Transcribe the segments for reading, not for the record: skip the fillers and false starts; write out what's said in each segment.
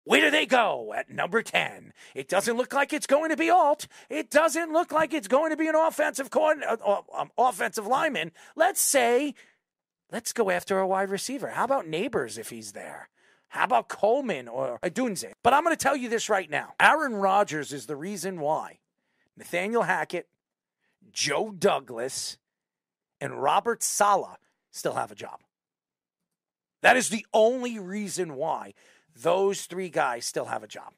Where do they go at number 10? It doesn't look like it's going to be Alt. It doesn't look like it's going to be an offensive lineman. Let's go after a wide receiver. How about Neighbors if he's there? How about Coleman or Adunze? But I'm going to tell you this right now. Aaron Rodgers is the reason why Nathaniel Hackett, Joe Douglas, and Robert Saleh still have a job. That is the only reason why those three guys still have a job.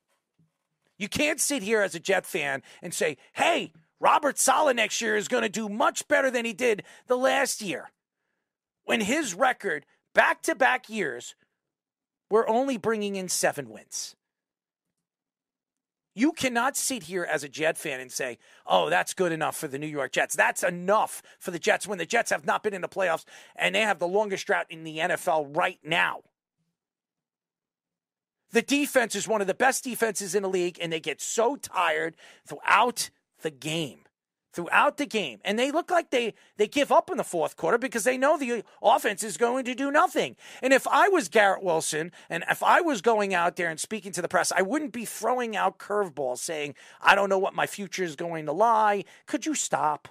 You can't sit here as a Jet fan and say, hey, Robert Saleh next year is going to do much better than he did the last year. When his record, back-to-back years, we're only bringing in 7 wins. You cannot sit here as a Jet fan and say, oh, that's good enough for the New York Jets. That's enough for the Jets when the Jets have not been in the playoffs and they have the longest drought in the NFL right now. The defense is one of the best defenses in the league, and they get so tired throughout the game. And they look like they give up in the fourth quarter because they know the offense is going to do nothing. And if I was Garrett Wilson and if I was going out there and speaking to the press, I wouldn't be throwing out curveballs saying, I don't know what my future is going to lie. Could you stop?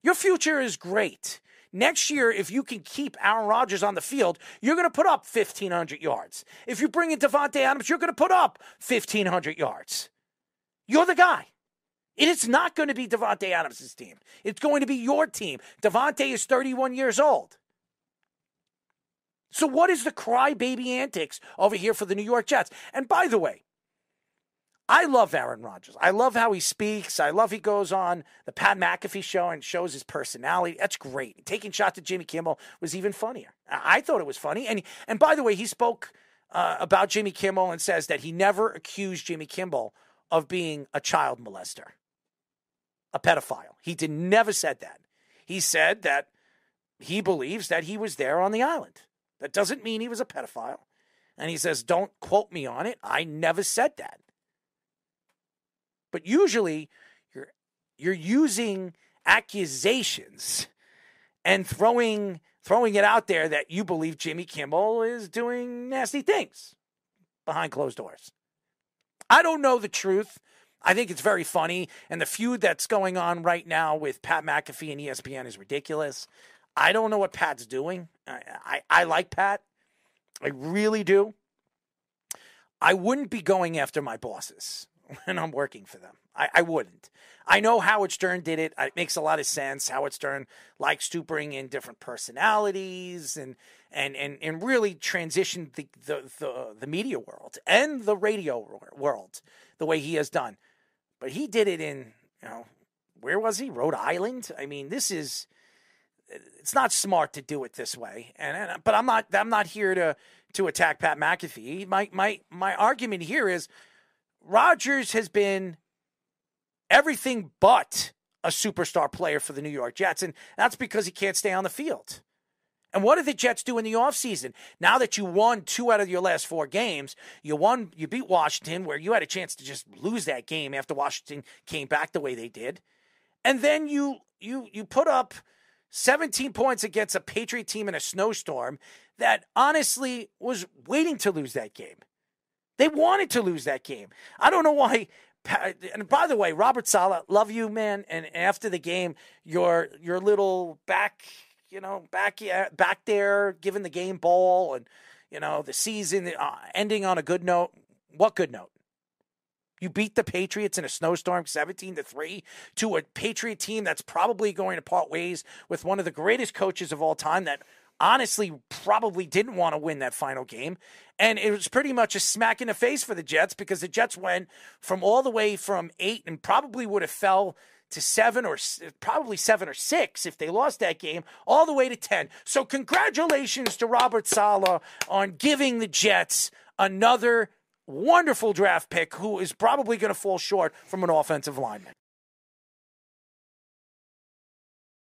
Your future is great. Next year, if you can keep Aaron Rodgers on the field, you're going to put up 1,500 yards. If you bring in Davante Adams, you're going to put up 1,500 yards. You're the guy. It is not going to be Davante Adams' team. It's going to be your team. Davante is 31 years old. So what is the crybaby antics over here for the New York Jets? And by the way, I love Aaron Rodgers. I love how he speaks. I love he goes on the Pat McAfee show and shows his personality. That's great. Taking shots at Jimmy Kimmel was even funnier. I thought it was funny. And by the way, he spoke about Jimmy Kimmel and says that he never accused Jimmy Kimmel of being a child molester, a pedophile. He never said that. He said that he believes that he was there on the island. That doesn't mean he was a pedophile. And he says, don't quote me on it. I never said that. But usually you're using accusations and throwing it out there that you believe Jimmy Kimmel is doing nasty things behind closed doors. I don't know the truth. I think it's very funny. And the feud that's going on right now with Pat McAfee and ESPN is ridiculous. I don't know what Pat's doing. I like Pat. I really do. I wouldn't be going after my bosses when I'm working for them. I wouldn't. I know Howard Stern did it. It makes a lot of sense. Howard Stern likes to bring in different personalities and really transition the media world and the radio world the way he has done. But he did it in, where was he? Rhode Island? I mean, it's not smart to do it this way. But I'm not here to attack Pat McAfee. My argument here is Rodgers has been everything but a superstar player for the New York Jets, and that's because he can't stay on the field. And what did the Jets do in the offseason? Now that you won 2 out of your last 4 games, you beat Washington, where you had a chance to just lose that game after Washington came back the way they did. And then you put up 17 points against a Patriot team in a snowstorm that honestly was waiting to lose that game. They wanted to lose that game. I don't know why. And by the way, Robert Saleh, love you, man. And after the game, your little back there, giving the game ball and, the season ending on a good note. What good note? You beat the Patriots in a snowstorm 17-3 to a Patriot team that's probably going to part ways with one of the greatest coaches of all time that honestly probably didn't want to win that final game. And it was pretty much a smack in the face for the Jets because the Jets went from all the way from 8 and probably would have fell to 7 or probably 7 or 6 if they lost that game, all the way to 10. So congratulations to Robert Saleh on giving the Jets another wonderful draft pick who is probably going to fall short from an offensive lineman.